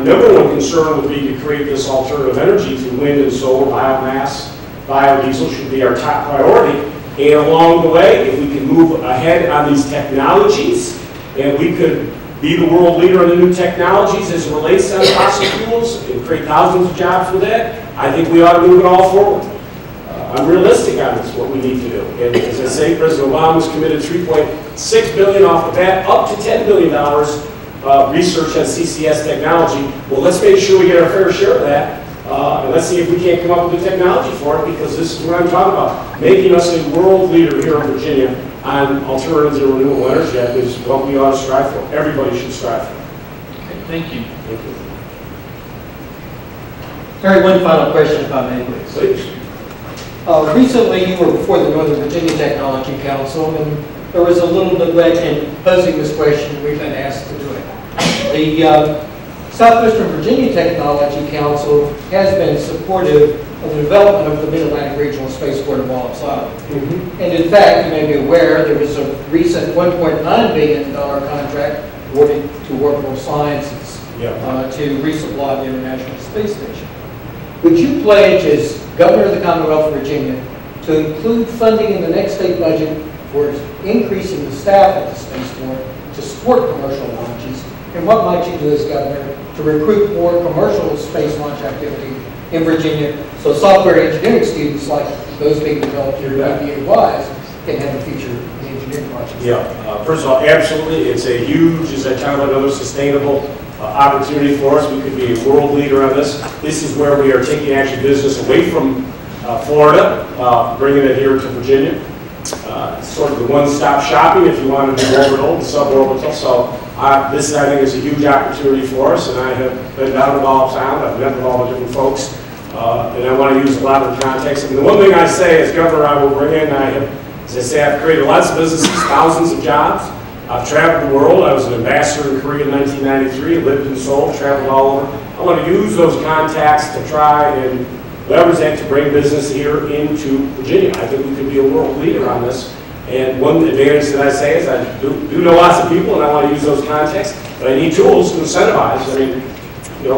Number one concern would be to create this alternative energy through wind and solar, biomass, biodiesel should be our top priority. And along the way, if we can move ahead on these technologies, and we could be the world leader in the new technologies as it relates to fossil fuels and create thousands of jobs with that, I think we ought to move it all forward. I'm realistic on this, what we need to do. And as I say, President Obama's committed $3.6 billion off the bat, up to $10 billion research on CCS technology. Well, let's make sure we get our fair share of that. And let's see if we can't come up with the technology for it, because this is what I'm talking about. Making us a world leader here in Virginia on alternatives and renewable energy is what we ought to strive for. Everybody should strive for. Okay, thank you. Thank you. Terry, one final question, if I may, please. Please. Recently, you were before the Northern Virginia Technology Council, and there was a little debate in posing this question. We've been asked to do it. The Southwestern Virginia Technology Council has been supportive of the development of the Mid-Atlantic Regional Spaceport of Wallops Island. And in fact, you may be aware, there was a recent $1.9 billion contract awarded to Orbital Sciences to resupply the International Space Station. Would you pledge, as Governor of the Commonwealth of Virginia, to include funding in the next state budget for increasing the staff at the spaceport to support commercial launches? And what might you do as Governor to recruit more commercial space launch activity in Virginia so software engineering students like those being developed here at UVA-wise can have a future in engineering projects? Yeah, first of all, absolutely. It's a huge, as I talk about, another sustainable opportunity for us. We could be a world leader on this. This is where we are taking actually business away from Florida, bringing it here to Virginia. Sort of the one-stop shopping if you want to do orbital and suborbital. So this, I think, is a huge opportunity for us, and I have been down to Wallops Island. I've met with all the different folks, and I want to use a lot of the context. And the one thing I say as governor, I will bring in, as I say, I've created lots of businesses, thousands of jobs. I've traveled the world. I was an ambassador in Korea in 1993, lived in Seoul, traveled all over. I want to use those contacts to try and leverage that to bring business here into Virginia. I think we could be a world leader on this. And one advantage that I say is I do know lots of people, and I want to use those contacts, but I need tools to incentivize. I mean,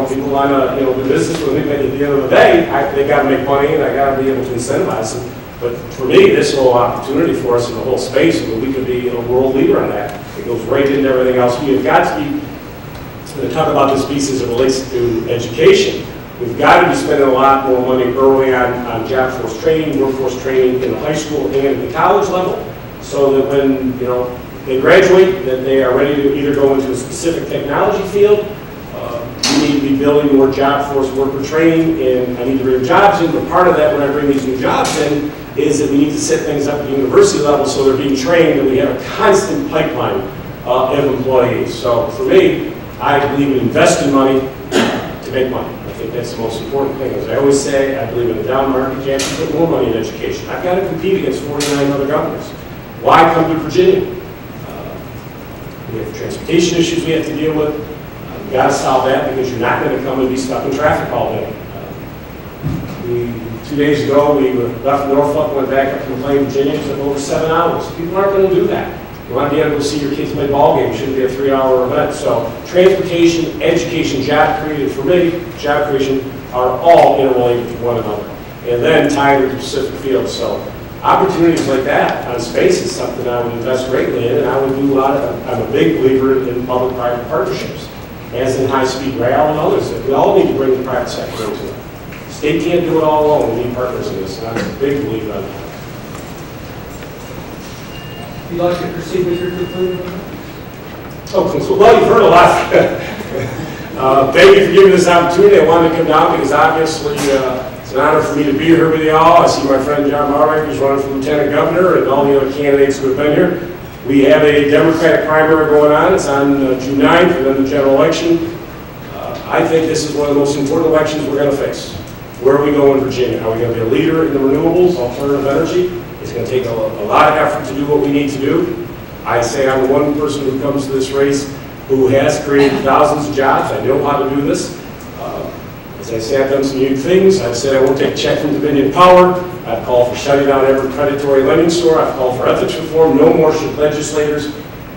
people want to, do business with me, but at the end of the day, they got to make money, and I got to be able to incentivize them. But for me, this whole opportunity for us in the whole space, and we could be a world leader on that. It goes right into everything else. We have got to be, to talk about this piece as it relates to education, we've got to be spending a lot more money early on job force training, workforce training in the high school and at the college level, so that when they graduate, that they are ready to either go into a specific technology field. We need to be building more job force worker training, and I need to bring jobs in. But part of that, when I bring these new jobs in, is that we need to set things up at the university level so they're being trained, and we have a constant pipeline of employees. So for me, I believe in investing money to make money. I think that's the most important thing. As I always say, I believe in the down market. You have to put more money in education. I've got to compete against 49 other governors. Why come to Virginia? We have transportation issues we have to deal with. We've got to solve that, because you're not going to come and be stuck in traffic all day. 2 days ago, we left Norfolk, went back up to McLean, Virginia. It took over 7 hours. People aren't going to do that. You want to be able to see your kids play ball games. It shouldn't be a 3-hour event. So transportation, education, job creation, for me, job creation are all interrelated to one another. And then tied to Pacific Field. So opportunities like that on space is something I would invest greatly in, and I would do a lot of. I'm a big believer in public-private partnerships, as in high-speed rail and others. We all need to bring the private sector into it. State can't do it all alone. We need partners in this, and I'm a big believer in that. Would you like to proceed with your concluding remarks? Oh, well, you've heard a lot. Thank you for giving this opportunity. I wanted to come down because obviously it's an honor for me to be here with you all. I see my friend John Marwick, who's running for Lieutenant Governor, and all the other candidates who have been here. We have a Democratic primary going on. It's on June 9th, and then the general election. I think this is one of the most important elections we're going to face. Where are we going in Virginia? Are we going to be a leader in the renewables, alternative energy? It's going to take a lot of effort to do what we need to do. I say I'm the one person who comes to this race who has created thousands of jobs. I know how to do this. As I say, I've done some unique things. I've said I won't take a check from Dominion Power. I've called for shutting down every predatory lending store. I've called for ethics reform. No more should legislators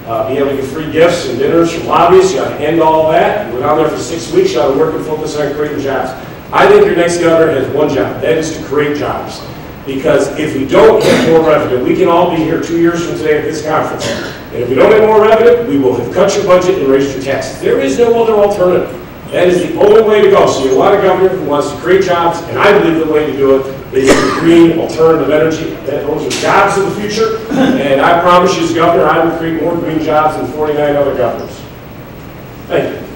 Being able to get free gifts and dinners from lobbyists, you ought to end all that. We're down there for 6 weeks, you ought to work and focus on creating jobs. I think your next governor has one job, that is to create jobs. Because if we don't have more revenue, we can all be here 2 years from today at this conference. And if we don't have more revenue, we will have cut your budget and raised your taxes. There is no other alternative. That is the only way to go. So you have a lot of governor who wants to create jobs, and I believe the way to do it is the green alternative energy. Those are jobs of the future, and I promise you as governor, I will create more green jobs than 49 other governors. Thank you.